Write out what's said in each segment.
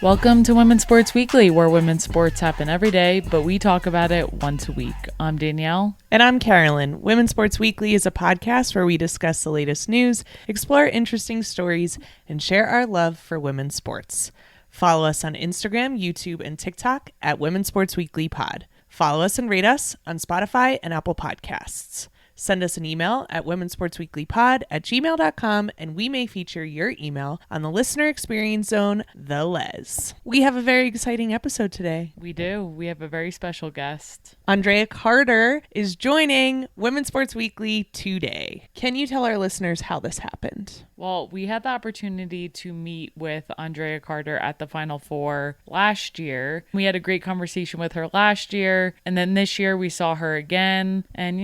Welcome to Women's Sports Weekly, where women's sports happen every day, but we talk about it once a week. I'm Danielle. And I'm Carolyn. Women's Sports Weekly is a podcast where we discuss the latest news, explore interesting stories, and share our love for women's sports. Follow us on Instagram, YouTube, and TikTok at Women's Sports Weekly Pod. Follow us and rate us on Spotify and Apple Podcasts. Send us an email at womensportsweeklypod@gmail.com, and we may feature your email on the Listener Experience Zone, The Les. We have a very exciting episode today. We do. We have a very special guest. Andraya Carter is joining Women's Sports Weekly today. Can you tell our listeners how this happened? Well, we had the opportunity to meet with Andraya Carter at the Final Four last year. We had a great conversation with her last year, and then this year we saw her again, and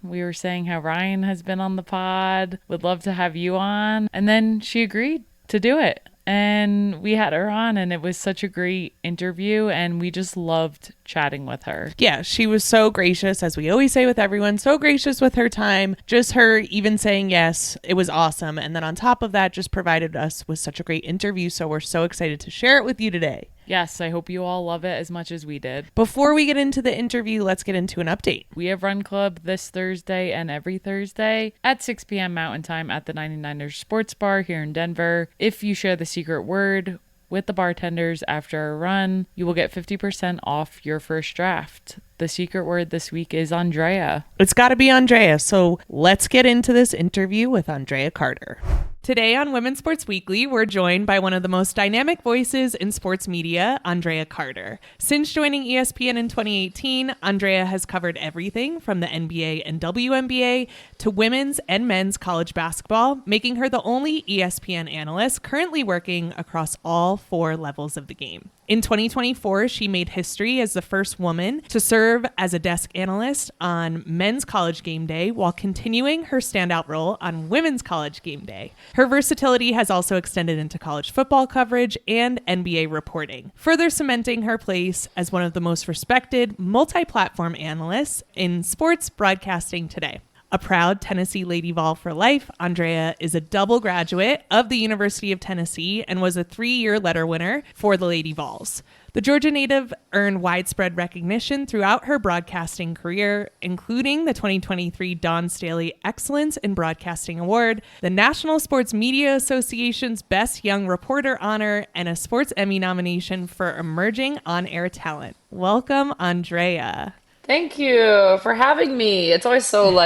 we were saying how Ryan has been on the pod, would love to have you on, and then she agreed to do it. And we had her on, and it was such a great interview, and we just loved chatting with her. Yeah, she was so gracious, as we always say with everyone, so gracious with her time. Just her even saying yes, it was awesome. And then on top of that, just provided us with such a great interview. So we're so excited to share it with you today. Yes, I hope you all love it as much as we did. Before we get into the interview, let's get into an update. We have Run Club this Thursday and every Thursday at 6 p.m. Mountain Time at the 99ers Sports Bar here in Denver. If you share the secret word with the bartenders after a run, you will get 50% off your first draft. The secret word this week is Andraya. It's got to be Andraya. So let's get into this interview with Andraya Carter. Today on Women's Sports Weekly, we're joined by one of the most dynamic voices in sports media, Andraya Carter. Since joining ESPN in 2018, Andraya has covered everything from the NBA and WNBA to women's and men's college basketball, making her the only ESPN analyst currently working across all four levels of the game. In 2024, she made history as the first woman to serve as a desk analyst on men's college game day while continuing her standout role on women's college game day. Her versatility has also extended into college football coverage and NBA reporting, further cementing her place as one of the most respected multi-platform analysts in sports broadcasting today. A proud Tennessee Lady Vol for life, Andraya is a double graduate of the University of Tennessee and was a 3-year letter winner for the Lady Vols. The Georgia native earned widespread recognition throughout her broadcasting career, including the 2023 Dawn Staley Excellence in Broadcasting Award, the National Sports Media Association's Best Young Reporter honor, and a Sports Emmy nomination for Emerging On-Air Talent. Welcome, Andraya. Thank you for having me. It's always so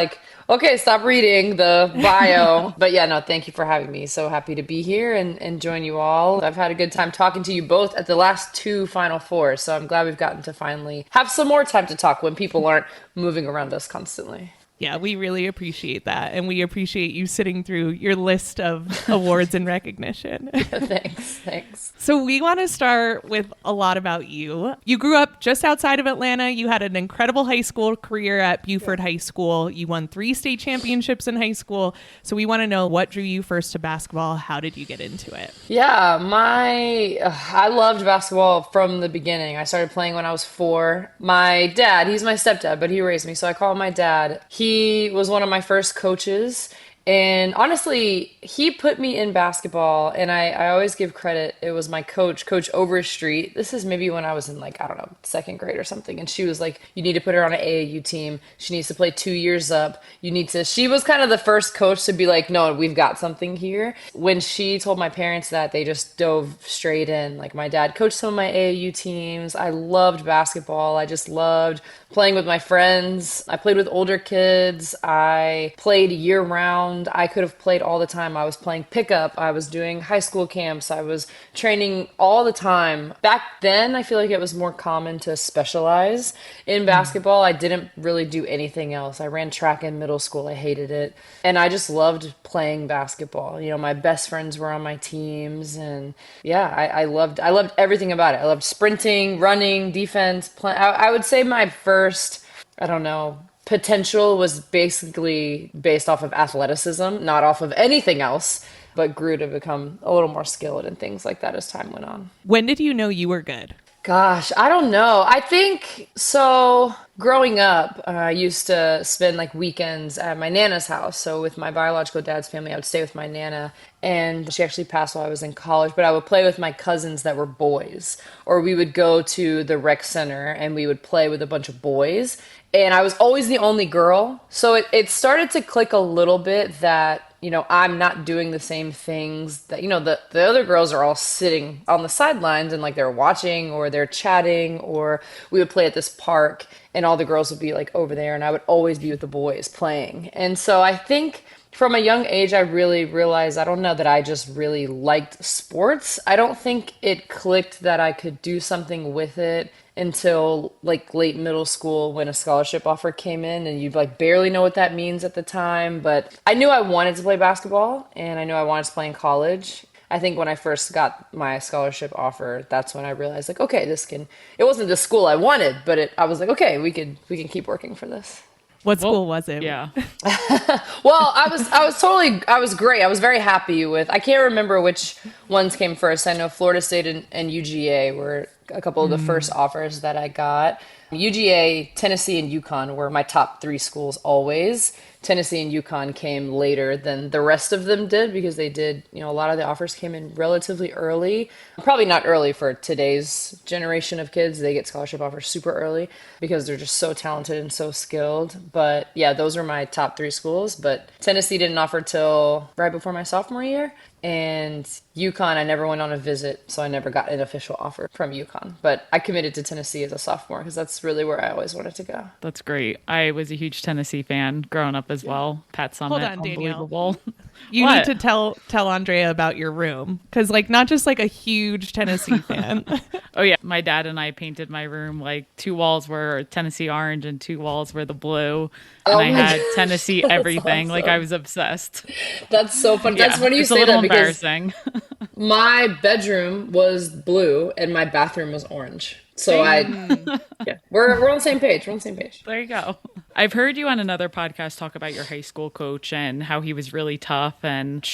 okay, stop reading the bio. But yeah, no, thank you for having me. So happy to be here and join you all. I've had a good time talking to you both at the last two Final Fours. So I'm glad we've gotten to finally have some more time to talk when people aren't moving around us constantly. Yeah, we really appreciate that. And we appreciate you sitting through your list of awards and recognition. Thanks. So we want to start with a lot about you. You grew up just outside of Atlanta. You had an incredible high school career at Buford High School. You won 3 state championships in high school. So we want to know what drew you first to basketball. How did you get into it? Yeah, I loved basketball from the beginning. I started playing when I was 4. My dad, he's my stepdad, but he raised me, so I call him my dad. He was one of my first coaches, and honestly, he put me in basketball, and I always give credit. It was my coach, Coach Overstreet. This is maybe when I was in 2nd grade or something, and she was like, you need to put her on an AAU team. She needs to play 2 years up. She was kind of the first coach to be like, no, we've got something here. When she told my parents that, they just dove straight in. Like, my dad coached some of my AAU teams. I loved basketball. I just loved playing with my friends. I played with older kids. I played year round. I could have played all the time. I was playing pickup. I was doing high school camps. I was training all the time. Back then, I feel like it was more common to specialize in basketball. I didn't really do anything else. I ran track in middle school. I hated it. And I just loved playing basketball. My best friends were on my teams. And yeah, I loved everything about it. I loved sprinting, running, defense. I would say my first, potential was basically based off of athleticism, not off of anything else, but grew to become a little more skilled and things like that as time went on. When did you know you were good? Gosh, I don't know. I think so. Growing up, I used to spend like weekends at my Nana's house. So with my biological dad's family, I would stay with my Nana. And she actually passed while I was in college, but I would play with my cousins that were boys. Or we would go to the rec center and we would play with a bunch of boys. And I was always the only girl. So it started to click a little bit that I'm not doing the same things that, the other girls are all sitting on the sidelines and like they're watching or they're chatting, or we would play at this park and all the girls would be like over there and I would always be with the boys playing. And so I think from a young age, I really realized, I don't know, that I just really liked sports. I don't think it clicked that I could do something with it until like late middle school when a scholarship offer came in, and you like barely know what that means at the time. But I knew I wanted to play basketball and I knew I wanted to play in college. I think when I first got my scholarship offer, that's when I realized like, okay, it wasn't the school I wanted, but I was like, okay, we can keep working for this. What school was it? Yeah. Well, I was great. I was very happy I can't remember which ones came first. I know Florida State and UGA were a couple of the first offers that I got. UGA, Tennessee, and UConn were my top three schools always. Tennessee and UConn came later than the rest of them did because they did, a lot of the offers came in relatively early. Probably not early for today's generation of kids. They get scholarship offers super early because they're just so talented and so skilled. But yeah, those were my top three schools. But Tennessee didn't offer till right before my sophomore year. And UConn, I never went on a visit, so I never got an official offer from UConn. But I committed to Tennessee as a sophomore because that's really where I always wanted to go. That's great. I was a huge Tennessee fan growing up as well. Pat Summitt, Hold on, Danielle. unbelievable. You What? need to tell Andraya about your room, because like not just like a huge Tennessee fan. Oh yeah, my dad and I painted my room like 2 walls were Tennessee orange and 2 walls were the blue, and I had Tennessee everything. Like I was obsessed. That's so fun. That's when you it's a say little that because embarrassing. my bedroom was blue and my bathroom was orange. So we're on the same page. We're on the same page. There you go. I've heard you on another podcast talk about your high school coach and how he was really tough and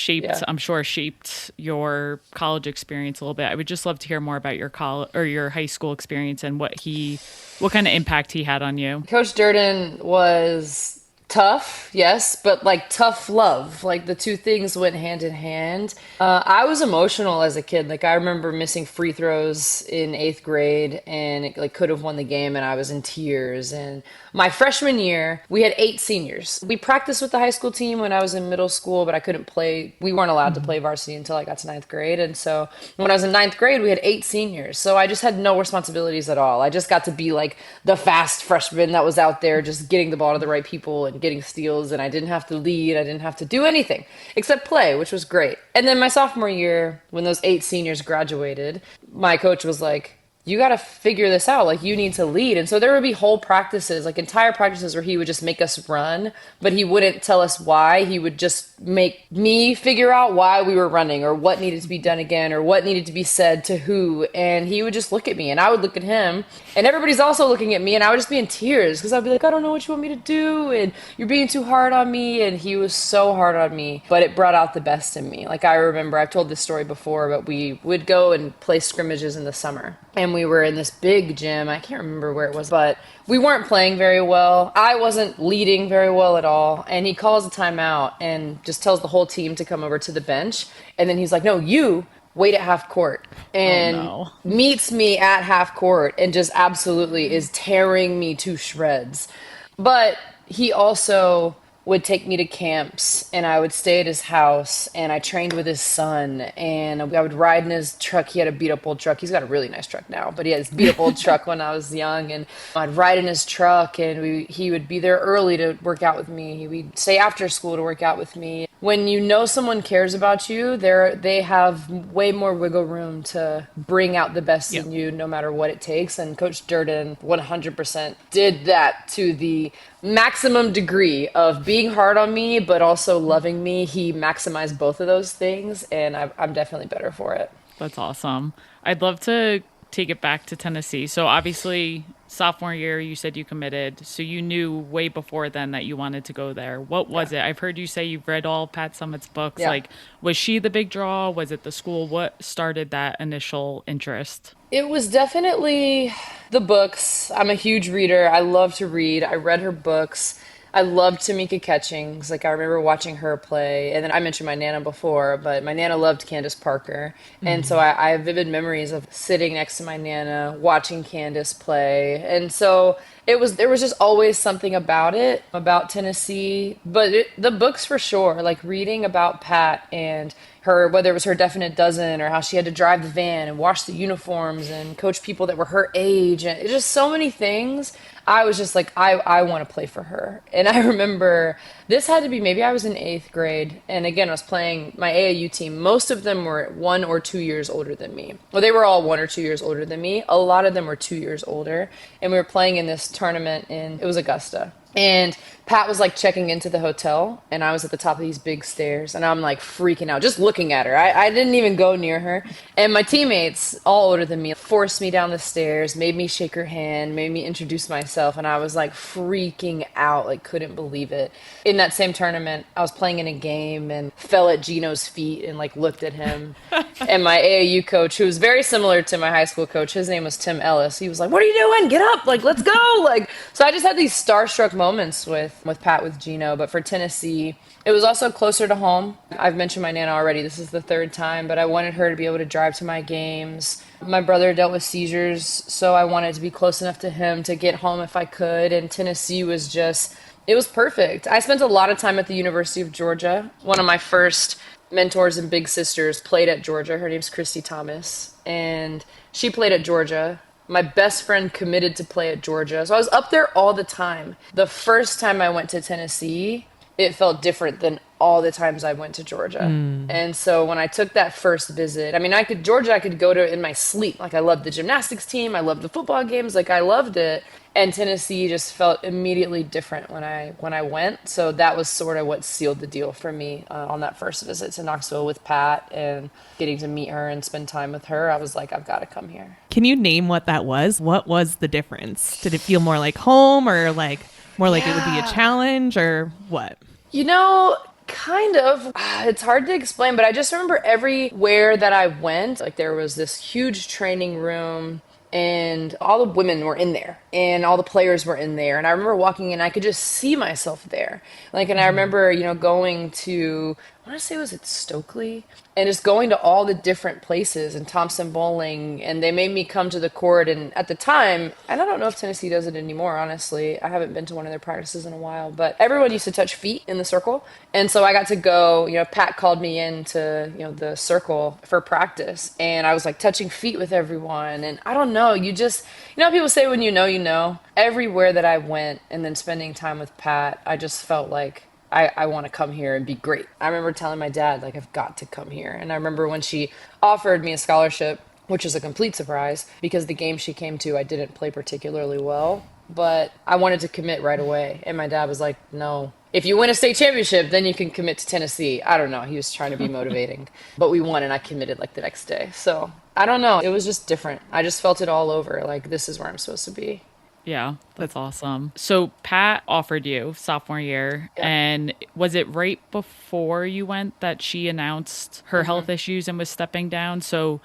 I'm sure shaped your college experience a little bit. I would just love to hear more about your college or your high school experience and what kind of impact he had on you. Coach Durden was tough, yes, but like tough love. Like the two things went hand in hand. I was emotional as a kid. Like I remember missing free throws in 8th grade and it like could have won the game and I was in tears. And my freshman year, we had 8 seniors. We practiced with the high school team when I was in middle school, but I couldn't play. We weren't allowed to play varsity until I got to 9th grade. And so when I was in 9th grade, we had 8 seniors. So I just had no responsibilities at all. I just got to be like the fast freshman that was out there just getting the ball to the right people and getting steals, and I didn't have to lead. I didn't have to do anything except play, which was great. And then my sophomore year, when those 8 seniors graduated, my coach was like, you got to figure this out. Like, you need to lead. And so there would be whole practices, like entire practices where he would just make us run, but he wouldn't tell us why. He would just make me figure out why we were running or what needed to be done again or what needed to be said to who. And he would just look at me and I would look at him and everybody's also looking at me and I would just be in tears because I'd be like, I don't know what you want me to do. And you're being too hard on me. And he was so hard on me, but it brought out the best in me. Like, I remember, I've told this story before, but we would go and play scrimmages in the summer. And we were in this big gym. I can't remember where it was, but we weren't playing very well. I wasn't leading very well at all. And he calls a timeout and just tells the whole team to come over to the bench. And then he's like, no, you wait at half court. And meets me at half court and just absolutely is tearing me to shreds. But he also would take me to camps and I would stay at his house and I trained with his son and I would ride in his truck. He had a beat up old truck. He's got a really nice truck now, but he had this beat up old truck when I was young, and I'd ride in his truck and he would be there early to work out with me. We'd stay after school to work out with me. When you know someone cares about you, they have way more wiggle room to bring out the best in you no matter what it takes. And Coach Durden 100% did that to the maximum degree of being hard on me, but also loving me. He maximized both of those things, and I'm definitely better for it. That's awesome. I'd love to take it back to Tennessee. So obviously sophomore year, you said you committed. So you knew way before then that you wanted to go there. What was it? I've heard you say you've read all Pat Summitt's books. Yeah. Like, was she the big draw? Was it the school? What started that initial interest? It was definitely the books. I'm a huge reader. I love to read. I read her books. I loved Tamika Catchings. Like, I remember watching her play. And then I mentioned my Nana before, but my Nana loved Candace Parker. And so I have vivid memories of sitting next to my Nana, watching Candace play. And so there was just always something about it, about Tennessee. But the books for sure, like reading about Pat and her, whether it was her definite dozen or how she had to drive the van and wash the uniforms and coach people that were her age, and it's just so many things. I was just like, I want to play for her. And I remember this had to be, maybe I was in eighth grade. And again, I was playing my AAU team. Most of them were 1 or 2 years older than me. Well, they were all 1 or 2 years older than me. A lot of them were 2 years older. And we were playing in this tournament it was Augusta. And Pat was like checking into the hotel, and I was at the top of these big stairs, and I'm like freaking out, just looking at her. I didn't even go near her. And my teammates, all older than me, forced me down the stairs, made me shake her hand, made me introduce myself, and I was like freaking out, like couldn't believe it. In that same tournament, I was playing in a game and fell at Gino's feet and like looked at him. And my AAU coach, who was very similar to my high school coach, his name was Tim Ellis. He was like, "What are you doing? Get up! Like, let's go!" Like, so I just had these starstruck moments with Pat, with Gino. But for Tennessee, it was also closer to home. I've mentioned my Nana already. This is the third time, but I wanted her to be able to drive to my games. My brother dealt with seizures, so I wanted to be close enough to him to get home if I could. And Tennessee was just, it was perfect. I spent a lot of time at the University of Georgia. One of my first mentors and big sisters played at Georgia. Her name's Christy Thomas, and she played at Georgia. My best friend committed to play at Georgia, so I was up there all the time. The first time I went to Tennessee, it felt different than all the times I went to Georgia. And so when I took that first visit, I mean, Georgia I could go to in my sleep. Like, I loved the gymnastics team, I loved the football games, like I loved it. And Tennessee just felt immediately different when I went. So that was sort of what sealed the deal for me on that first visit to Knoxville with Pat, and getting to meet her and spend time with her. I was like, I've got to come here. Can you name what that was? What was the difference? Did it feel more like home, or like more like it would be a challenge, or what? You know, kind of. It's hard to explain, but I just remember everywhere that I went, like there was this huge training room, and all the women were in there, and all the players were in there. And I remember walking in, I could just see myself there. Like, and I remember, going to, I want to say, was it Stokely? And just going to all the different places, and Thompson Bowling, and they made me come to the court. And at the time, and I don't know if Tennessee does it anymore, honestly. I haven't been to one of their practices in a while, but everyone used to touch feet in the circle. And so I got to go, Pat called me into, the circle for practice, and I was like touching feet with everyone. And I don't know, you just, people say when you know. Everywhere that I went, and then spending time with Pat, I just felt like, I want to come here and be great. I remember telling my dad, like, I've got to come here. And I remember when she offered me a scholarship, which was a complete surprise, because the game she came to, I didn't play particularly well, but I wanted to commit right away. And my dad was like, no, if you win a state championship, then you can commit to Tennessee. I don't know. He was trying to be motivating, but we won, and I committed like the next day. So I don't know. It was just different. I just felt it all over. Like, this is where I'm supposed to be. Yeah, that's awesome. So Pat offered you sophomore year, and was it right before you went that she announced her health issues and was stepping down? So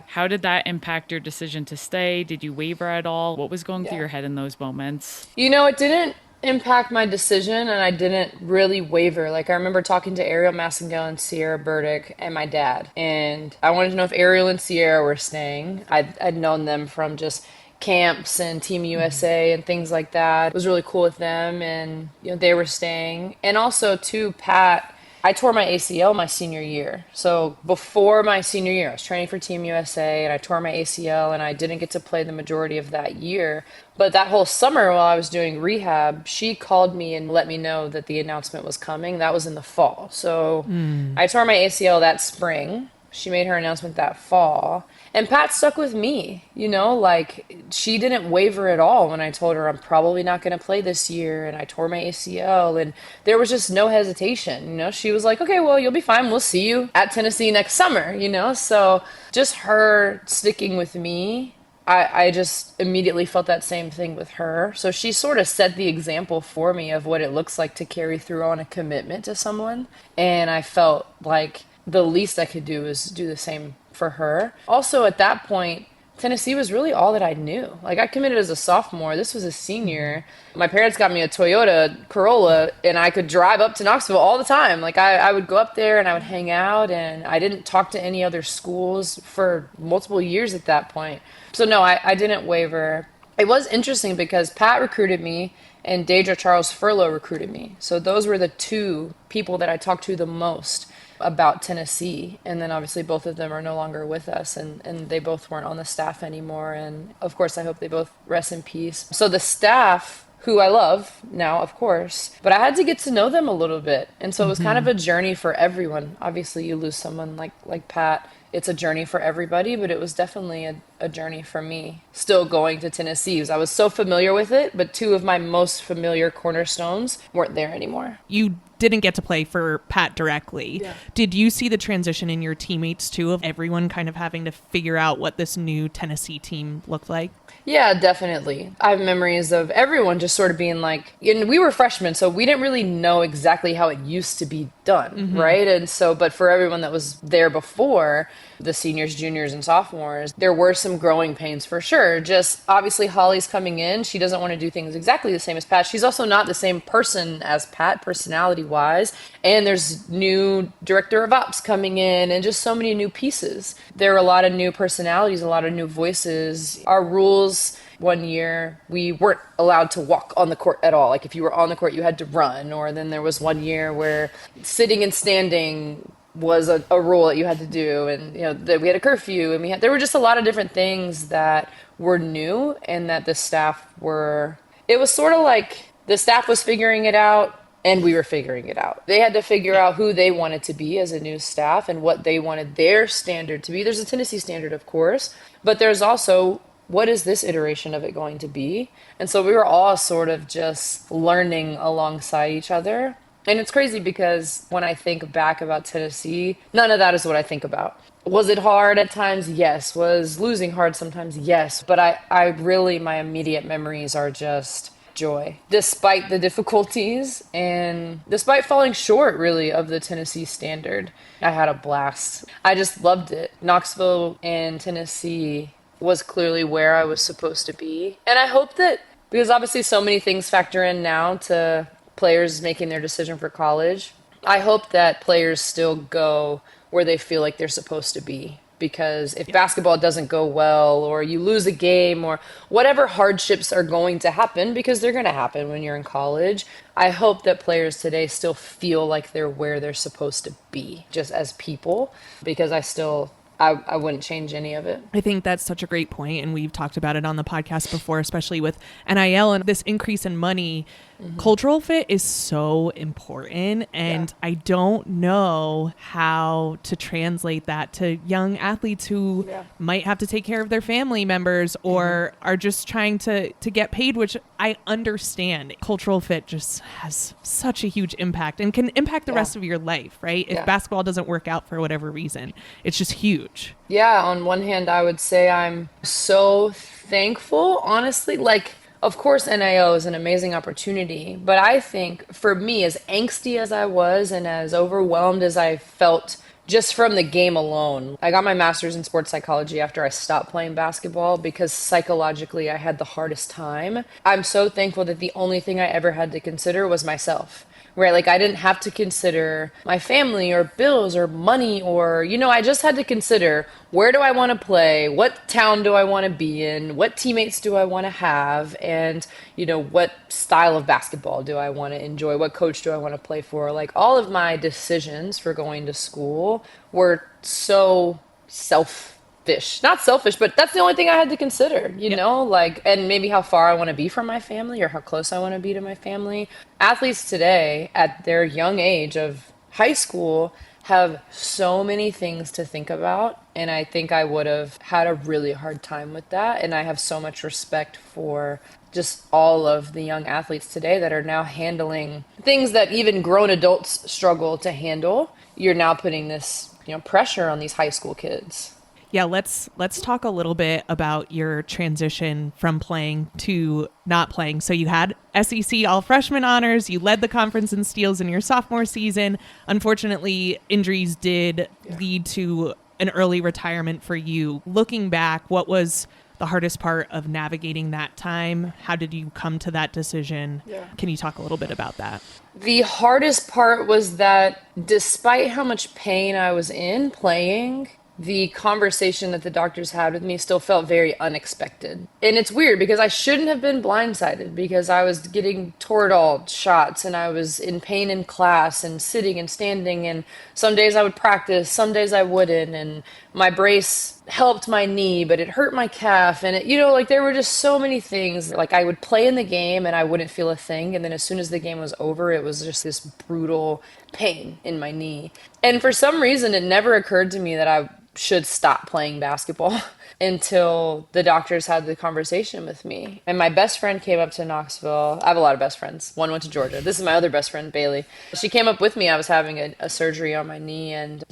how did that impact your decision to stay? Did you waver at all? What was going through your head in those moments? It didn't impact my decision, and I didn't really waver. Like, I remember talking to Ariel Massengale and Sierra Burdick and my dad, and I wanted to know if Ariel and Sierra were staying. I'd known them from just camps and Team USA and things like that. It was really cool with them, and they were staying. And also too, Pat, I tore my ACL my senior year. So before my senior year, I was training for Team USA, and I tore my ACL, and I didn't get to play the majority of that year. But that whole summer while I was doing rehab, she called me and let me know that the announcement was coming. That was in the fall. So I tore my ACL that spring. She made her announcement that fall. And Pat stuck with me, like, she didn't waver at all when I told her I'm probably not going to play this year, and I tore my ACL, and there was just no hesitation. She was like, okay, well, you'll be fine. We'll see you at Tennessee next summer, So just her sticking with me I just immediately felt that same thing with her. So she sort of set the example for me of what it looks like to carry through on a commitment to someone. And I felt like the least I could do is do the same for her. Also, at that point, Tennessee was really all that I knew. Like, I committed as a sophomore. This was a senior. My parents got me a Toyota Corolla, and I could drive up to Knoxville all the time. Like, I would go up there, and I would hang out, and I didn't talk to any other schools for multiple years at that point. So, no, I didn't waver. It was interesting because Pat recruited me, and Deidre Charles Furlow recruited me. So those were the two people that I talked to the most about Tennessee. And then obviously both of them are no longer with us, and they both weren't on the staff anymore. And of course, I hope they both rest in peace. So the staff, who I love now, of course, but I had to get to know them a little bit. And so it was kind of a journey for everyone. Obviously, you lose someone like Pat. It's a journey for everybody, but it was definitely a journey for me. Still going to Tennessee, because I was so familiar with it, but two of my most familiar cornerstones weren't there anymore. You didn't get to play for Pat directly. Yeah. Did you see the transition in your teammates too, of everyone kind of having to figure out what this new Tennessee team looked like? Yeah, definitely. I have memories of everyone just sort of being like, and we were freshmen, so we didn't really know exactly how it used to be done, right? And so, but for everyone that was there before, the seniors, juniors, and sophomores, there were some growing pains for sure. Just obviously Holly's coming in. She doesn't want to do things exactly the same as Pat. She's also not the same person as Pat, personality-wise. And there's new director of ops coming in and just so many new pieces. There are a lot of new personalities, a lot of new voices. Our rules, one year, we weren't allowed to walk on the court at all. Like if you were on the court, you had to run. Or then there was one year where sitting and standing was a rule that you had to do, and that we had a curfew, and there were just a lot of different things that were new, and that the staff were. It was sort of like the staff was figuring it out, and we were figuring it out. They had to figure out who they wanted to be as a new staff and what they wanted their standard to be. There's a Tennessee standard, of course, but there's also what is this iteration of it going to be? And so we were all sort of just learning alongside each other. And it's crazy because when I think back about Tennessee, none of that is what I think about. Was it hard at times? Yes. Was losing hard sometimes? Yes. But I really, my immediate memories are just joy. Despite the difficulties and despite falling short, really, of the Tennessee standard, I had a blast. I just loved it. Knoxville and Tennessee was clearly where I was supposed to be. And I hope that, because obviously so many things factor in now to players making their decision for college, I hope that players still go where they feel like they're supposed to be. Because if basketball doesn't go well, or you lose a game, or whatever hardships are going to happen, because they're going to happen when you're in college, I hope that players today still feel like they're where they're supposed to be, just as people, because I wouldn't change any of it. I think that's such a great point, and we've talked about it on the podcast before, especially with NIL and this increase in money. Cultural fit is so important, and I don't know how to translate that to young athletes who might have to take care of their family members or are just trying to get paid, which I understand. Cultural fit just has such a huge impact and can impact the rest of your life, right? If basketball doesn't work out for whatever reason, it's just huge. Yeah, on one hand, I would say I'm so thankful, honestly. Of course, NIL is an amazing opportunity, but I think for me, as angsty as I was and as overwhelmed as I felt just from the game alone, I got my master's in sports psychology after I stopped playing basketball because psychologically I had the hardest time. I'm so thankful that the only thing I ever had to consider was myself. Right, I didn't have to consider my family or bills or money or, I just had to consider, where do I want to play? What town do I want to be in? What teammates do I want to have? And, what style of basketball do I want to enjoy? What coach do I want to play for? All of my decisions for going to school were so not selfish, but that's the only thing I had to consider, and maybe how far I want to be from my family or how close I want to be to my family. Athletes today at their young age of high school have so many things to think about. And I think I would have had a really hard time with that. And I have so much respect for just all of the young athletes today that are now handling things that even grown adults struggle to handle. You're now putting this, pressure on these high school kids. Yeah, let's talk a little bit about your transition from playing to not playing. So you had SEC all freshman honors, you led the conference in steals in your sophomore season. Unfortunately, injuries did lead to an early retirement for you. Looking back, what was the hardest part of navigating that time? How did you come to that decision? Can you talk a little bit about that? The hardest part was that despite how much pain I was in playing, the conversation that the doctors had with me still felt very unexpected. And it's weird because I shouldn't have been blindsided because I was getting Toradol shots and I was in pain in class and sitting and standing, and some days I would practice, some days I wouldn't, and my brace helped my knee, but it hurt my calf. And it, there were just so many things. Like, I would play in the game and I wouldn't feel a thing. And then as soon as the game was over, it was just this brutal pain in my knee. And for some reason, it never occurred to me that I should stop playing basketball until the doctors had the conversation with me. And my best friend came up to Knoxville. I have a lot of best friends. One went to Georgia. This is my other best friend, Bailey. She came up with me. I was having a surgery on my knee, and,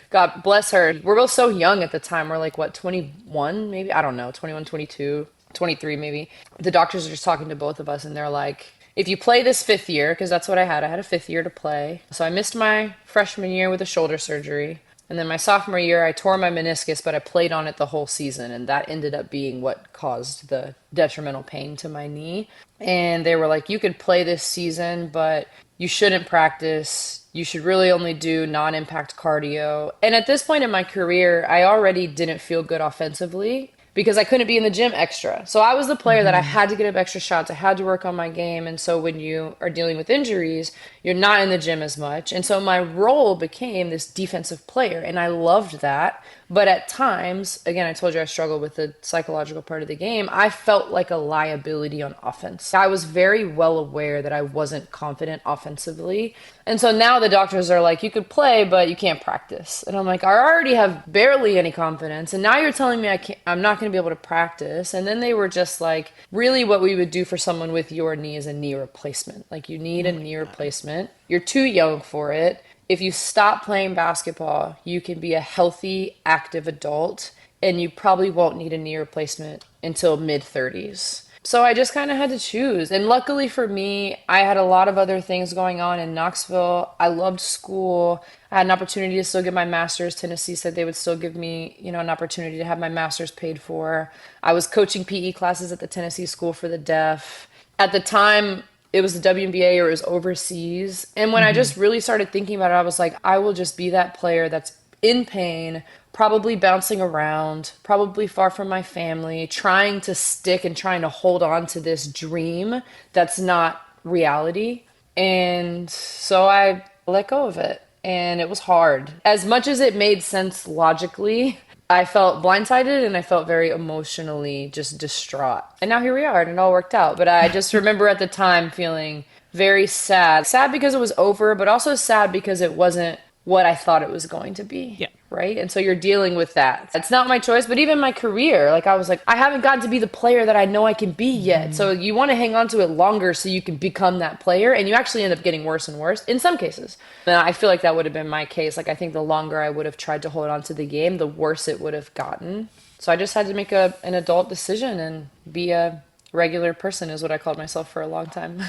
God bless her. We're both so young at the time. We're like, 21 maybe? I don't know, 21, 22, 23 maybe. The doctors are just talking to both of us, and they're like, if you play this fifth year, because that's what I had a fifth year to play. So I missed my freshman year with a shoulder surgery. And then my sophomore year, I tore my meniscus, but I played on it the whole season. And that ended up being what caused the detrimental pain to my knee. And they were like, you could play this season, but you shouldn't practice. You should really only do non-impact cardio. And at this point in my career, I already didn't feel good offensively because I couldn't be in the gym extra. So I was the player that I had to get up extra shots. I had to work on my game. And so when you are dealing with injuries, you're not in the gym as much. And so my role became this defensive player. And I loved that. But at times, again, I told you I struggled with the psychological part of the game. I felt like a liability on offense. I was very well aware that I wasn't confident offensively. And so now the doctors are like, you could play, but you can't practice. And I'm like, I already have barely any confidence. And now you're telling me I'm not going to be able to practice. And then they were just like, really what we would do for someone with your knee is a knee replacement. Like, you need a knee replacement. You're too young for it. If you stop playing basketball, you can be a healthy, active adult, and you probably won't need a knee replacement until mid-30s. So I just kind of had to choose. And luckily for me, I had a lot of other things going on in Knoxville. I loved school. I had an opportunity to still get my master's. Tennessee said they would still give me, an opportunity to have my master's paid for. I was coaching PE classes at the Tennessee School for the Deaf. At the time, it was the WNBA or it was overseas. And when I just really started thinking about it, I was like, I will just be that player that's in pain, probably bouncing around, probably far from my family, trying to stick and trying to hold on to this dream that's not reality. And so I let go of it. And it was hard. As much as it made sense logically, I felt blindsided and I felt very emotionally just distraught. And now here we are, and it all worked out. But I just remember at the time feeling very sad. Sad because it was over, but also sad because it wasn't what I thought it was going to be. Yeah. Right? And so you're dealing with that. It's not my choice, but even my career, I was like, I haven't gotten to be the player that I know I can be yet. So you want to hang on to it longer so you can become that player, and you actually end up getting worse and worse in some cases. And I feel like that would have been my case. I think the longer I would have tried to hold on to the game, the worse it would have gotten. So I just had to make an adult decision and be a regular person, is what I called myself for a long time.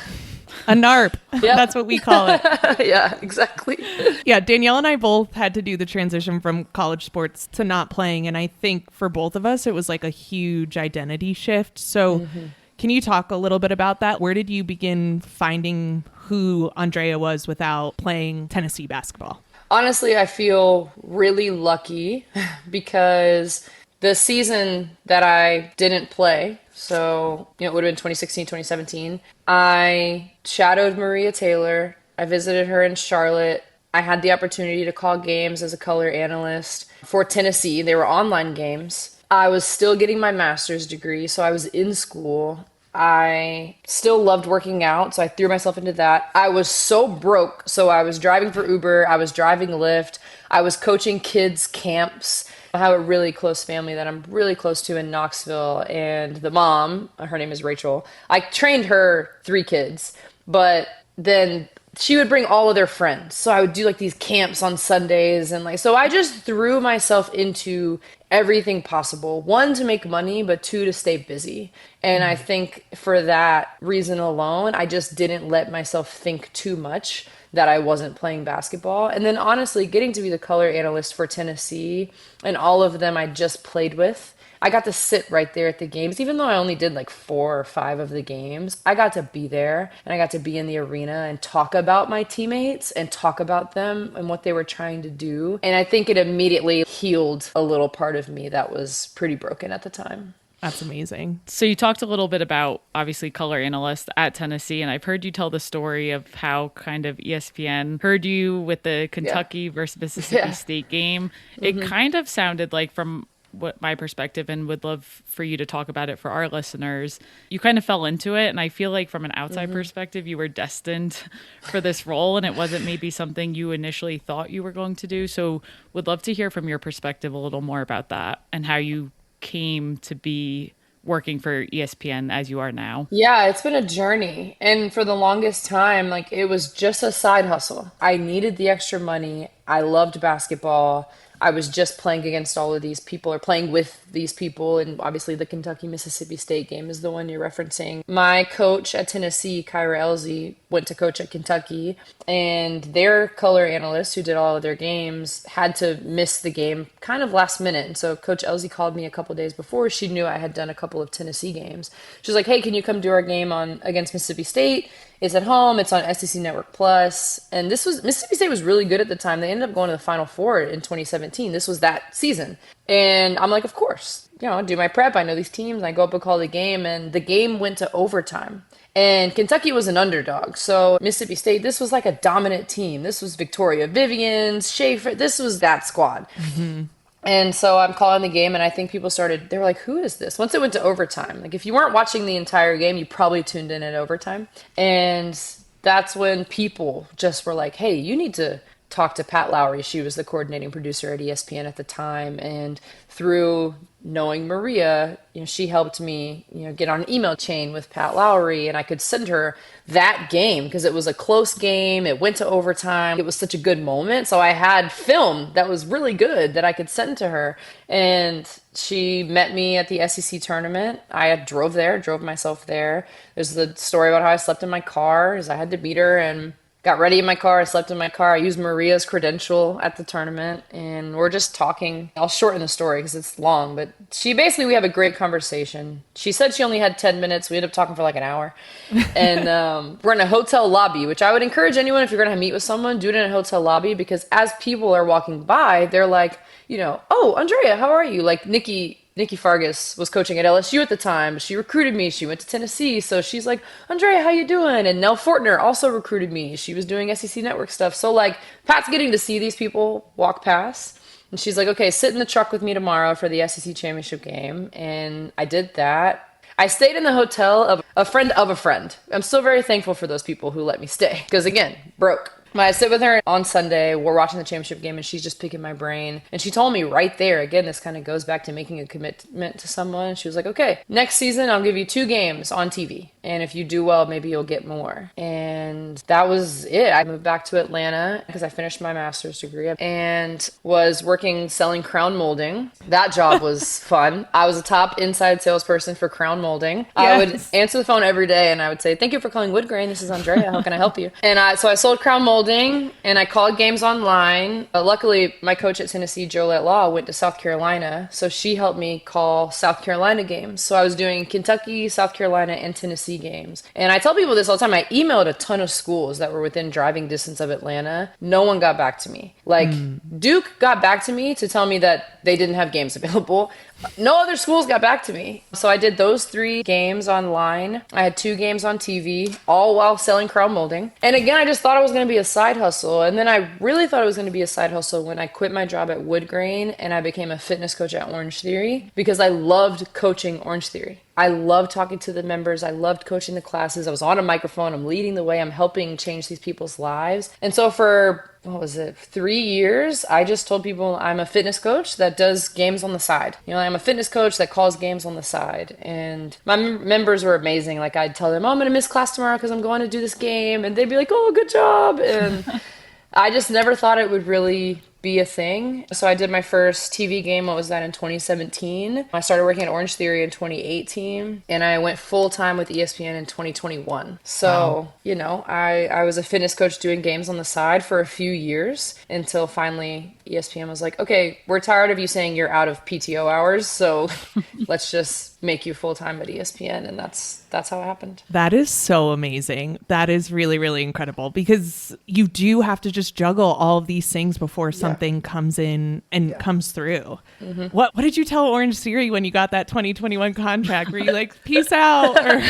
A NARP. Yep. That's what we call it. Yeah, exactly. Yeah, Danielle and I both had to do the transition from college sports to not playing. And I think for both of us, it was like a huge identity shift. So can you talk a little bit about that? Where did you begin finding who Andraya was without playing Tennessee basketball? Honestly, I feel really lucky because the season that I didn't play, so, it would have been 2016, 2017. I shadowed Maria Taylor. I visited her in Charlotte. I had the opportunity to call games as a color analyst for Tennessee. They were online games. I was still getting my master's degree, so I was in school. I still loved working out, so I threw myself into that. I was so broke, so I was driving for Uber. I was driving Lyft. I was coaching kids' camps. I have a really close family that I'm really close to in Knoxville, and the mom, her name is Rachel. I trained her 3 kids, but then she would bring all of their friends. So I would do like these camps on Sundays and like, so I just threw myself into everything possible. One, to make money, but two, to stay busy. And I think for that reason alone, I just didn't let myself think too much that I wasn't playing basketball. And then honestly, getting to be the color analyst for Tennessee and all of them I just played with, I got to sit right there at the games. Even though I only did like 4 or 5 of the games, I got to be there and I got to be in the arena and talk about my teammates and talk about them and what they were trying to do. And I think it immediately healed a little part of me that was pretty broken at the time. That's amazing. So you talked a little bit about, obviously, color analyst at Tennessee, and I've heard you tell the story of how kind of ESPN heard you with the Kentucky versus Mississippi State game. It kind of sounded like, from what my perspective, and would love for you to talk about it for our listeners, you kind of fell into it, and I feel like from an outside perspective you were destined for this role, and it wasn't maybe something you initially thought you were going to do. So would love to hear from your perspective a little more about that and how you came to be working for ESPN as you are now. Yeah, it's been a journey. And for the longest time, like, it was just a side hustle. I needed the extra money. I loved basketball. I was just playing against all of these people, or playing with these people. And obviously the Kentucky-Mississippi State game is the one you're referencing. My coach at Tennessee, Kyra Elzy, went to coach at Kentucky, and their color analyst, who did all of their games, had to miss the game kind of last minute. And so Coach Elzy called me a couple days before. She knew I had done a couple of Tennessee games. She was like, hey, can you come do our game against Mississippi State? It's at home. It's on SEC Network Plus. And Mississippi State was really good at the time. They ended up going to the Final Four in 2017. This was that season. And I'm like, of course, I do my prep. I know these teams. And I go up and call the game. And the game went to overtime. And Kentucky was an underdog. So Mississippi State, this was like a dominant team. This was Victoria Vivians, Schaefer. This was that squad. Mm-hmm. And so I'm calling the game, and I think people they were like, who is this? Once it went to overtime, like, if you weren't watching the entire game, you probably tuned in at overtime. And that's when people just were like, hey, you need to talk to Pat Lowry. She was the coordinating producer at ESPN at the time. And through knowing Maria, she helped me, get on an email chain with Pat Lowry, and I could send her that game because it was a close game. It went to overtime. It was such a good moment. So I had film that was really good that I could send to her. And she met me at the SEC tournament. I drove myself there. There's the story about how I slept in my car, as I had to meet her and got ready in my car. I slept in my car. I used Maria's credential at the tournament, and we're just talking. I'll shorten the story because it's long, but we have a great conversation. She said she only had 10 minutes. We ended up talking for like an hour. And we're in a hotel lobby, which I would encourage anyone, if you're going to meet with someone, do it in a hotel lobby, because as people are walking by, they're like, oh, Andraya, how are you? Like, Nikki Fargas was coaching at LSU at the time. She recruited me. She went to Tennessee. So she's like, Andraya, how you doing? And Nell Fortner also recruited me. She was doing SEC Network stuff. So, like, Pat's getting to see these people walk past. And she's like, okay, sit in the truck with me tomorrow for the SEC championship game. And I did that. I stayed in the hotel of a friend of a friend. I'm still very thankful for those people who let me stay. Because, again, broke. I sit with her on Sunday, we're watching the championship game, and she's just picking my brain. And she told me right there, again, this kind of goes back to making a commitment to someone. She was like, okay, next season, I'll give you 2 games on TV. And if you do well, maybe you'll get more. And that was it. I moved back to Atlanta because I finished my master's degree and was selling crown molding. That job was fun. I was a top inside salesperson for crown molding. Yes. I would answer the phone every day and I would say, thank you for calling Wood Grain. This is Andraya. How can I help you? And so I sold crown molding and I called games online. Luckily, my coach at Tennessee, Jolette Law, went to South Carolina. So she helped me call South Carolina games. So I was doing Kentucky, South Carolina, and Tennessee games. And I tell people this all the time. I emailed a ton of schools that were within driving distance of Atlanta. No one got back to me. Like, Duke got back to me to tell me that they didn't have games available. No other schools got back to me. So I did those 3 games online. I had 2 games on TV, all while selling crown molding. And again, I just thought it was going to be a side hustle. And then I really thought it was going to be a side hustle when I quit my job at Wood Grain and I became a fitness coach at Orange Theory, because I loved coaching Orange Theory. I loved talking to the members. I loved coaching the classes. I was on a microphone. I'm leading the way. I'm helping change these people's lives. And so for what was it, 3 years, I just told people I'm a fitness coach that does games on the side. I'm a fitness coach that calls games on the side. And my members were amazing. Like, I'd tell them, oh, I'm going to miss class tomorrow because I'm going to do this game. And they'd be like, oh, good job. And I just never thought it would really be a thing. So I did my first TV game. What was that, in 2017? I started working at Orange Theory in 2018, and I went full time with ESPN in 2021. So, wow. I was a fitness coach doing games on the side for a few years until finally ESPN was like, okay, we're tired of you saying you're out of PTO hours, so let's just make you full time at ESPN. And that's how it happened. That is so amazing. That is really, really incredible, because you do have to just juggle all of these things before something comes in and comes through. Mm-hmm. What did you tell Orange Theory when you got that 2021 contract? Were you like, peace out? Or...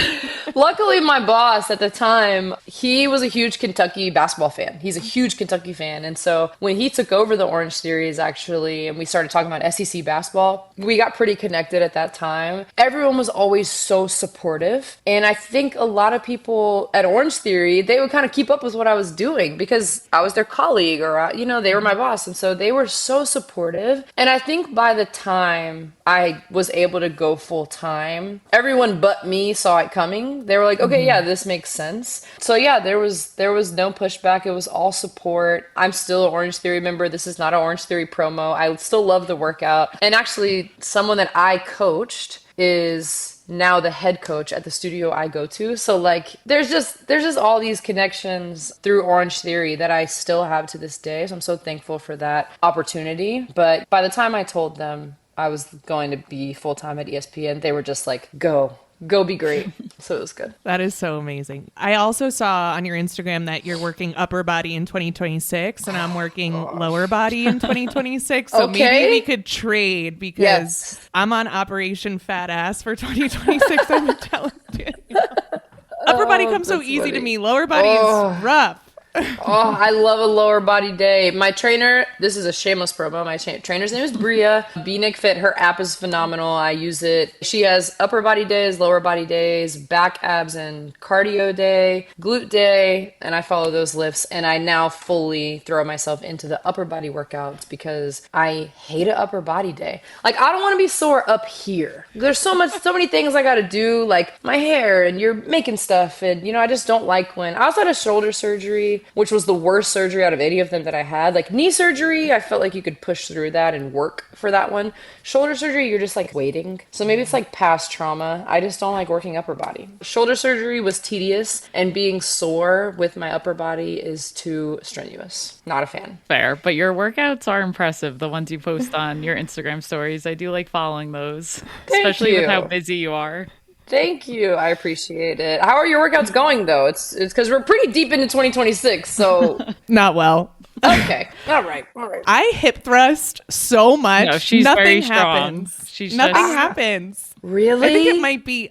Luckily, my boss at the time, he was a huge Kentucky basketball fan. He's a huge Kentucky fan. And so when he took over the Orange Theories, actually, and we started talking about SEC basketball, we got pretty connected at that time. Everyone was always so supportive. And I think a lot of people at Orange Theory, they would kind of keep up with what I was doing because I was their colleague, or, they were my boss. And so they were so supportive. And I think by the time I was able to go full time, everyone but me saw it coming. They were like, okay, yeah, this makes sense. So yeah, there was no pushback. It was all support. I'm still an Orange Theory member. This is not an Orange Theory promo. I still love the workout. And actually, someone that I coached is now the head coach at the studio I go to. So like, there's just all these connections through Orange Theory that I still have to this day. So I'm so thankful for that opportunity. But by the time I told them I was going to be full-time at ESPN, they were just like, go be great. So it was good. That is so amazing. I also saw on your Instagram that you're working upper body in 2026 and I'm working lower body in 2026. So maybe we could trade, because I'm on Operation Fat Ass for 2026. I'm telling you. Upper body comes so easy to me. Lower body is rough. Oh, I love a lower body day. My trainer, this is a shameless promo. My trainer's name is Bria. B-Nick Fit. Her app is phenomenal. I use it. She has upper body days, lower body days, back, abs, and cardio day, glute day, and I follow those lifts. And I now fully throw myself into the upper body workouts because I hate an upper body day. Like, I don't want to be sore up here. There's so many things I got to do, like my hair, and you're making stuff. And, I just don't like when I also had a shoulder surgery, which was the worst surgery out of any of them that I had. Like knee surgery, I felt like you could push through that and work for that one. Shoulder surgery, you're just like waiting. So maybe it's like past trauma. I just don't like working upper body. Shoulder surgery was tedious, and being sore with my upper body is too strenuous. Not a fan. Fair, but your workouts are impressive. The ones you post on your Instagram stories. I do like following those, especially with how busy you are. Thank you. I appreciate it. How are your workouts going, though? It's because we're pretty deep into 2026, so... Not well. Okay. All right. I hip thrust so much. No, she's nothing very happens. Strong. Nothing happens. Really?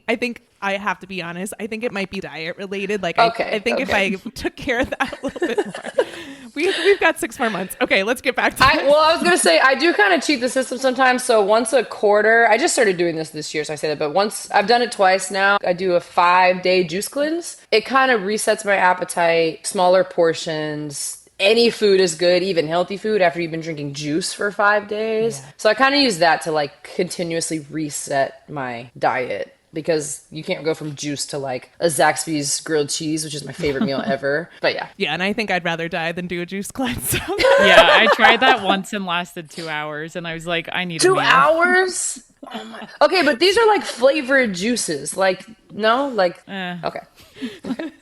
I think I have to be honest. I think it might be diet related. Like, I think if I took care of that a little bit more. We've got 6 more months. Okay, let's get back to I was going to say, I do kind of cheat the system sometimes. So once a quarter, I just started doing this year, so I say that. But once, I've done it twice now. I do a 5-day juice cleanse. It kind of resets my appetite, smaller portions. Any food is good, even healthy food, after you've been drinking juice for 5 days. Yeah. So I kind of use that to like continuously reset my diet, because you can't go from juice to like a Zaxby's grilled cheese, which is my favorite meal ever. But yeah. Yeah, and I think I'd rather die than do a juice cleanse. Yeah, I tried that once and lasted 2 hours, and I was like, I need 2 a meal. hours? Oh my. Okay, but these are like flavored juices. Like, no? Like, okay.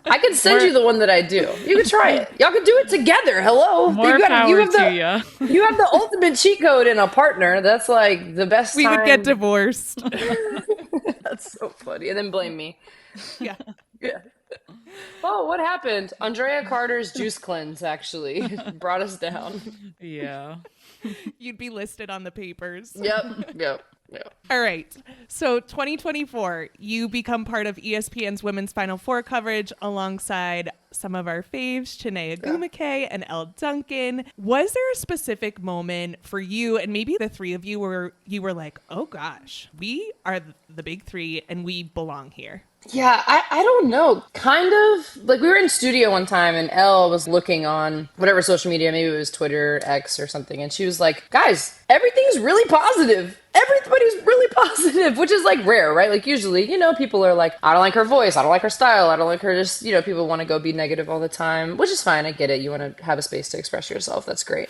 I can send you the one that I do. You can try it. Y'all can do it together. Hello. More power to you. You have the ultimate cheat code in a partner. That's like the best We would get divorced. That's so funny. And then blame me. Yeah. Oh, what happened? Andraya Carter's juice cleanse actually brought us down. Yeah. You'd be listed on the papers. Yep. All right. So 2024, you become part of ESPN's Women's Final Four coverage alongside some of our faves, Chiney Ogwumike and Elle Duncan. Was there a specific moment for you, and maybe the three of you, where you were like, oh gosh, we are the big three and we belong here? Yeah, I don't know. Kind of like we were in studio one time and Elle was looking on whatever social media, maybe it was Twitter, X or something, and she was like, guys, everything's really positive. Everybody's really positive, which is like rare, right? Like usually, people are like, I don't like her voice, I don't like her style, I don't like her just, people want to go be negative all the time, which is fine. I get it. You want to have a space to express yourself. That's great.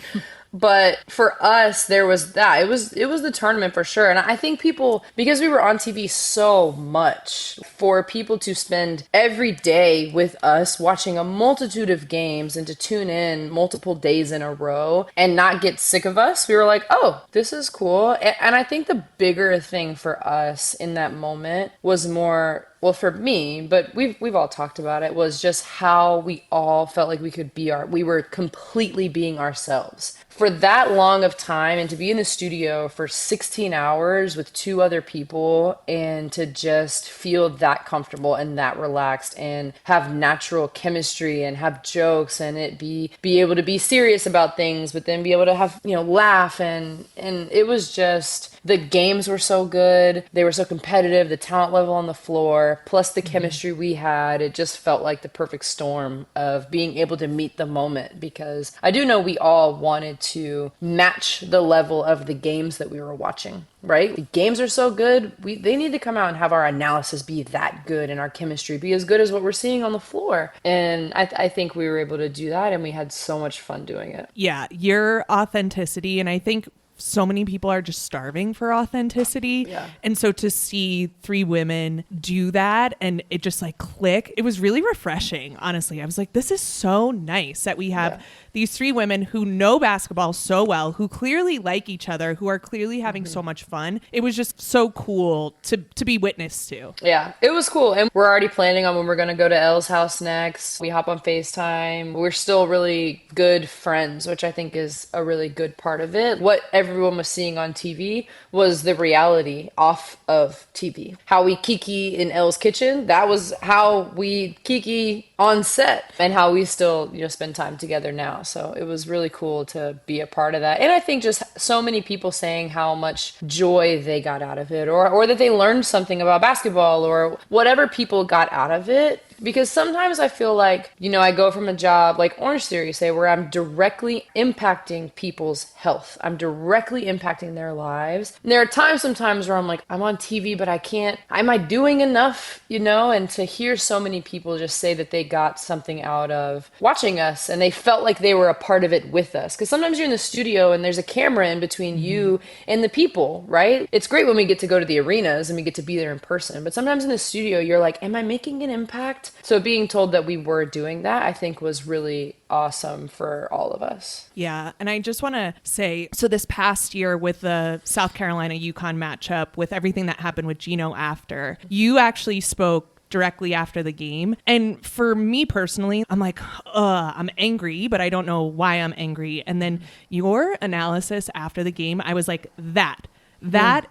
But for us, there was that. It was the tournament for sure. And I think people, because we were on TV so much, for people to spend every day with us watching a multitude of games and to tune in multiple days in a row and not get sick of us, we were like, oh, this is cool. And I think the bigger thing for us in that moment was more, well, for me, but we've all talked about it, was just how we all felt like we were completely being ourselves for that long of time, and to be in the studio for 16 hours with two other people and to just feel that comfortable and that relaxed and have natural chemistry and have jokes and be able to be serious about things, but then be able to have, laugh. And it was just, the games were so good. They were so competitive, the talent level on the floor, plus the chemistry we had. It just felt like the perfect storm of being able to meet the moment, because I do know we all wanted to match the level of the games that we were watching, right? The games are so good. They need to come out and have our analysis be that good and our chemistry be as good as what we're seeing on the floor. And I think we were able to do that, and we had so much fun doing it. Yeah, your authenticity, and I think so many people are just starving for authenticity. Yeah. And so to see three women do that and it just like click, it was really refreshing. Honestly, I was like, this is so nice that we have these three women who know basketball so well, who clearly like each other, who are clearly having so much fun. It was just so cool to be witness to. Yeah, it was cool. And we're already planning on when we're going to go to Elle's house next. We hop on FaceTime. We're still really good friends, which I think is a really good part of it. What everyone was seeing on TV was the reality off of TV. How we kiki in Elle's kitchen, that was how we kiki on set, and how we still, spend time together now. So it was really cool to be a part of that. And I think just so many people saying how much joy they got out of it, or that they learned something about basketball, or whatever people got out of it. Because sometimes I feel like, I go from a job like Orange Theory, say, where I'm directly impacting people's health. I'm directly impacting their lives. And there are sometimes where I'm like, I'm on TV, but I can't, am I doing enough, And to hear so many people just say that they got something out of watching us and they felt like they were a part of it with us. Because sometimes you're in the studio and there's a camera in between you and the people, right? It's great when we get to go to the arenas and we get to be there in person. But sometimes in the studio, you're like, am I making an impact? So being told that we were doing that, I think was really awesome for all of us. Yeah. And I just want to say, so this past year with the South Carolina UConn matchup, with everything that happened with Gino after, you actually spoke directly after the game. And for me personally, I'm like, I'm angry, but I don't know why I'm angry. And then your analysis after the game, I was like, that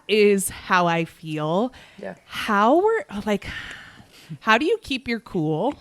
is how I feel. Yeah. How do you keep your cool?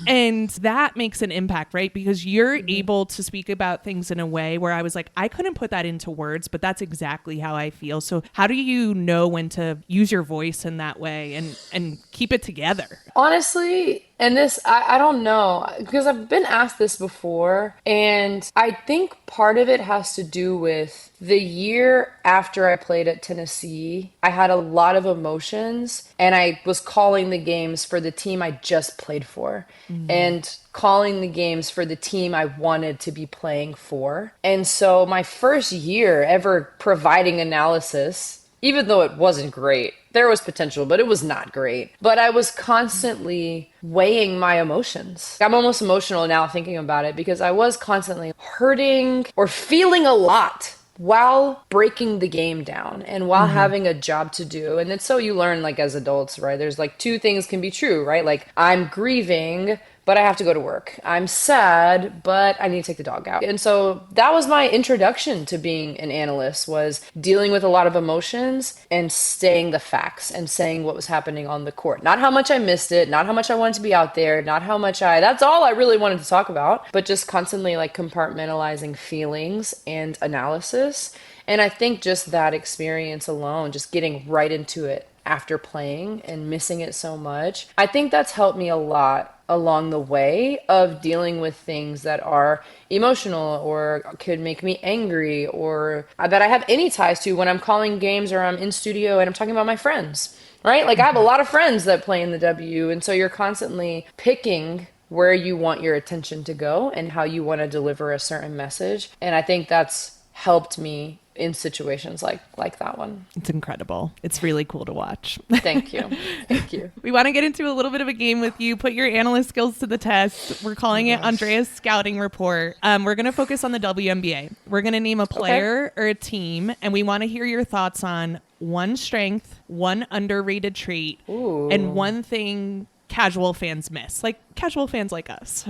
And that makes an impact, right? Because you're able to speak about things in a way where I was like, I couldn't put that into words, but that's exactly how I feel. So how do you know when to use your voice in that way and keep it together? Honestly, and this, I don't know, because I've been asked this before, and I think part of it has to do with the year after I played at Tennessee. I had a lot of emotions, and I was calling the games for the team I just played for, and calling the games for the team I wanted to be playing for. And so my first year ever providing analysis, even though it wasn't great, there was potential, but it was not great. But I was constantly weighing my emotions. I'm almost emotional now thinking about it, because I was constantly hurting or feeling a lot while breaking the game down and while having a job to do. And it's so you learn, like, as adults, right? There's like two things can be true, right? Like, I'm grieving, but I have to go to work. I'm sad, but I need to take the dog out. And so that was my introduction to being an analyst, was dealing with a lot of emotions and saying the facts and saying what was happening on the court. Not how much I missed it, not how much I wanted to be out there, not how much that's all I really wanted to talk about, but just constantly like compartmentalizing feelings and analysis. And I think just that experience alone, just getting right into it after playing and missing it so much. I think that's helped me a lot along the way of dealing with things that are emotional or could make me angry or that I have any ties to when I'm calling games or I'm in studio and I'm talking about my friends, right? Like I have a lot of friends that play in the W, and so you're constantly picking where you want your attention to go and how you want to deliver a certain message. And I think that's helped me in situations like that one. It's incredible. It's really cool to watch. Thank you. Thank you. We want to get into a little bit of a game with you. Put your analyst skills to the test. We're calling it Andraya's scouting report. We're going to focus on the WNBA. We're going to name a player or a team, and we want to hear your thoughts on one strength, one underrated trait, and one thing casual fans miss, like casual fans like us.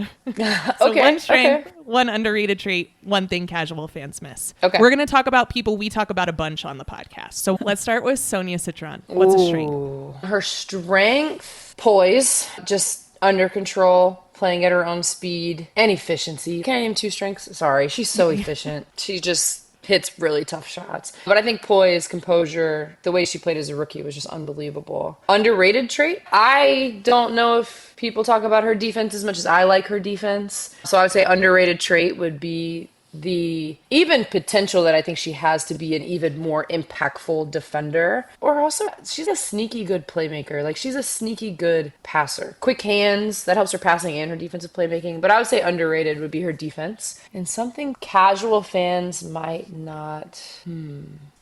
So one strength, one underrated trait, one thing casual fans miss. Okay. We're going to talk about people we talk about a bunch on the podcast. So let's start with Sonia Citron. What's a strength? Her strength, poise, just under control, playing at her own speed, and efficiency. Can't name two strengths. Sorry, she's so efficient. She just hits really tough shots. But I think poise, composure, the way she played as a rookie was just unbelievable. Underrated trait? I don't know if people talk about her defense as much as I like her defense. So I would say underrated trait would be the even potential that I think she has to be an even more impactful defender. Or also, she's a sneaky good playmaker. Like, she's a sneaky good passer. Quick hands, that helps her passing and her defensive playmaking. But I would say underrated would be her defense. And something casual fans might not...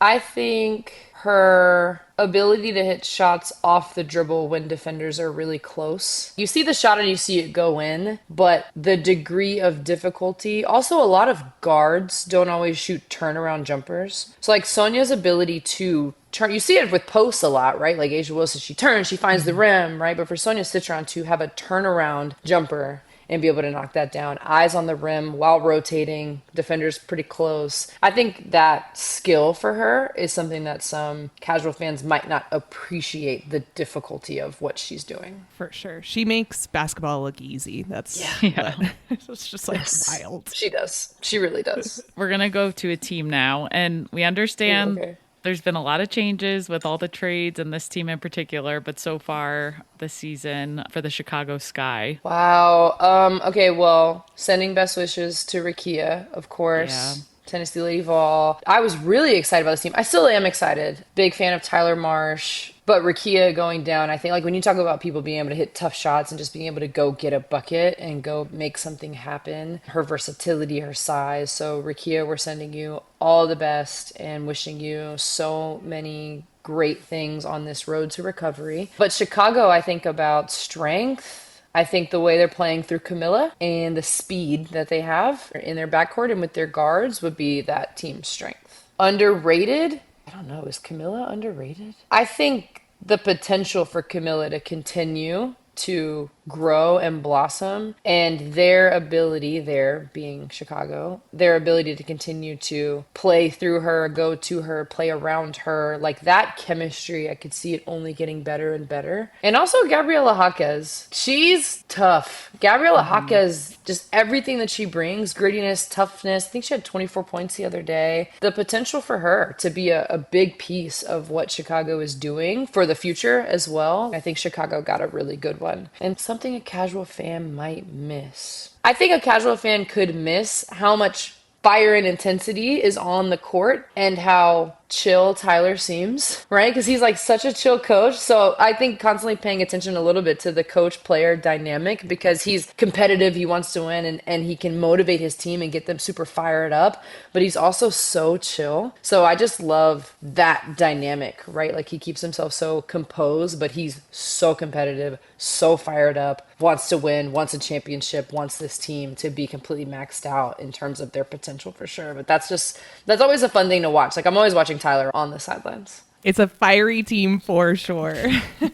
I think her ability to hit shots off the dribble when defenders are really close. You see the shot and you see it go in, but the degree of difficulty, also a lot of guards don't always shoot turnaround jumpers. So like Sonia's ability to turn, you see it with posts a lot, right? Like Asia Wilson, she turns, she finds the rim, right? But for Sonia Citron to have a turnaround jumper and be able to knock that down, eyes on the rim while rotating, defenders pretty close. I think that skill for her is something that some casual fans might not appreciate the difficulty of what she's doing. For sure. She makes basketball look easy. That's it's just like wild. She does. She really does. We're going to go to a team now, and we understand there's been a lot of changes with all the trades and this team in particular, but so far this season for the Chicago Sky. Wow. Okay, well, sending best wishes to Rakia, of course. Yeah. Tennessee Lady Vol. I was really excited about this team. I still am excited. Big fan of Tyler Marsh. But Rakia going down, I think, like, when you talk about people being able to hit tough shots and just being able to go get a bucket and go make something happen, her versatility, her size. So Rakia, we're sending you all the best and wishing you so many great things on this road to recovery. But Chicago, I think about strength. I think the way they're playing through Camilla and the speed that they have in their backcourt and with their guards would be that team's strength. Underrated? I don't know. Is Camilla underrated? I think the potential for Camilla to continue to grow and blossom, and their ability, there being Chicago, their ability to continue to play through her, go to her, play around her, like that chemistry, I could see it only getting better and better. And also Gabriela Jaquez. She's tough. Gabriela Jaquez, just everything that she brings, grittiness, toughness. I think she had 24 points the other day. The potential for her to be a big piece of what Chicago is doing for the future as well. I think Chicago got a really good one. And something a casual fan might miss. I think a casual fan could miss how much fire and intensity is on the court and how chill Tyler seems, right? Because he's like such a chill coach. So I think constantly paying attention a little bit to the coach-player dynamic, because he's competitive, he wants to win, and he can motivate his team and get them super fired up, but he's also so chill. So I just love that dynamic, right? Like, he keeps himself so composed, but he's so competitive, so fired up, wants to win, wants a championship, wants this team to be completely maxed out in terms of their potential for sure. But that's always a fun thing to watch. Like, I'm always watching Tyler on the sidelines. It's a fiery team for sure.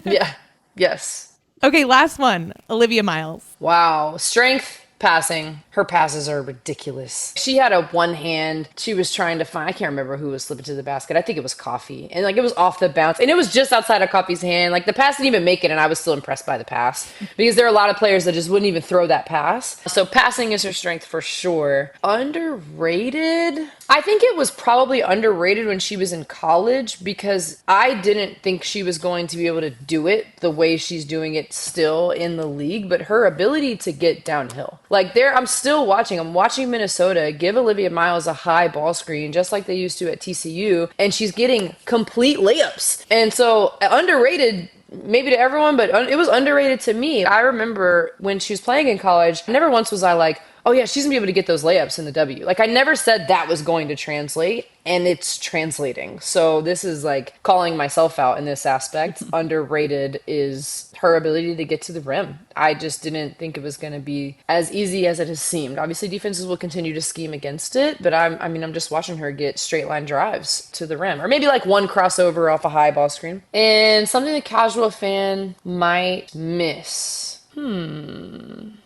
Yeah. Yes. Okay, last one. Olivia Miles. Wow. Strength, Passing. Her passes are ridiculous. She had a one hand. She was trying to find, I can't remember who was slipping to the basket. I think it was Coffee. And like it was off the bounce. And it was just outside of Coffee's hand. Like the pass didn't even make it. And I was still impressed by the pass because there are a lot of players that just wouldn't even throw that pass. So passing is her strength for sure. Underrated? I think it was probably underrated when she was in college because I didn't think she was going to be able to do it the way she's doing it still in the league. But her ability to get downhill. Like I'm still watching. I'm watching Minnesota give Olivia Miles a high ball screen just like they used to at TCU, and she's getting complete layups. And so underrated maybe to everyone, but it was underrated to me. I remember when she was playing in college, never once was I like, oh yeah, she's gonna be able to get those layups in the W. Like I never said that was going to translate, and it's translating. So this is like calling myself out in this aspect. Underrated is her ability to get to the rim. I just didn't think it was going to be as easy as it has seemed. Obviously defenses will continue to scheme against it, but I'm just watching her get straight line drives to the rim, or maybe like one crossover off a high ball screen. And something the casual fan might miss.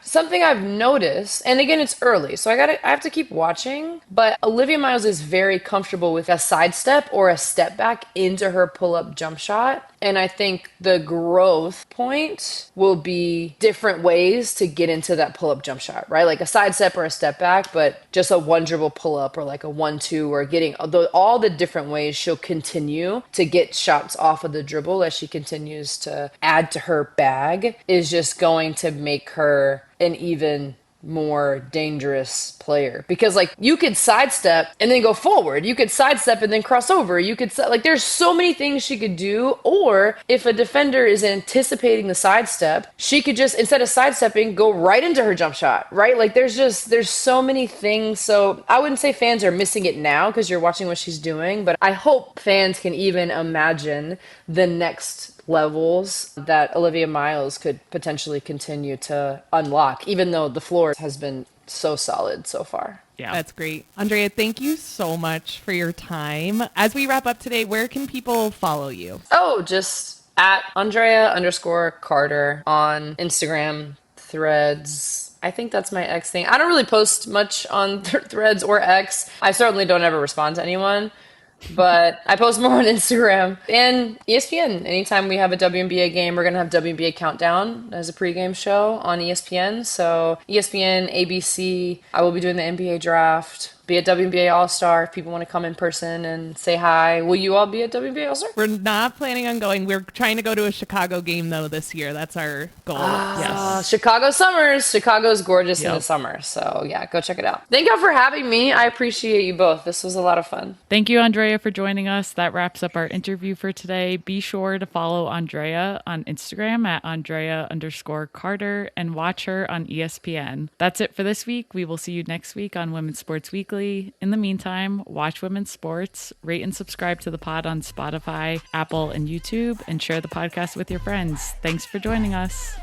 Something I've noticed, and again, it's early, so I have to keep watching, but Olivia Miles is very comfortable with a sidestep or a step back into her pull-up jump shot. And I think the growth point will be different ways to get into that pull-up jump shot, right? Like a sidestep or a step back, but just a one dribble pull-up or like a 1-2 or getting all the different ways she'll continue to get shots off of the dribble as she continues to add to her bag is just going to make her an even more dangerous player, because like you could sidestep and then go forward, you could sidestep and then cross over, you could like there's so many things she could do. Or if a defender is anticipating the sidestep, she could just, instead of sidestepping, go right into her jump shot, right? Like there's so many things. So I wouldn't say fans are missing it now because you're watching what she's doing, but I hope fans can even imagine the next levels that Olivia Miles could potentially continue to unlock, even though the floor has been so solid so far. Yeah, that's great. Andraya, thank you so much for your time. As we wrap up today, where can people follow you? Oh, just at Andraya_Carter on Instagram, Threads. I think that's my X thing. I don't really post much on Threads or X. I certainly don't ever respond to anyone. But I post more on Instagram and ESPN. Anytime we have a WNBA game, we're going to have WNBA Countdown as a pregame show on ESPN. So ESPN, ABC, I will be doing the NBA draft. Be at WNBA All-Star if people want to come in person and say hi. Will you all be at WNBA All-Star? We're not planning on going. We're trying to go to a Chicago game, though, this year. That's our goal. Yes. Chicago summers. Chicago's gorgeous in the summer. So, yeah, go check it out. Thank y'all for having me. I appreciate you both. This was a lot of fun. Thank you, Andraya, for joining us. That wraps up our interview for today. Be sure to follow Andraya on Instagram at Andraya_Carter and watch her on ESPN. That's it for this week. We will see you next week on Women's Sports Weekly. In the meantime, watch women's sports, rate and subscribe to the pod on Spotify, Apple, and YouTube, and share the podcast with your friends. Thanks for joining us.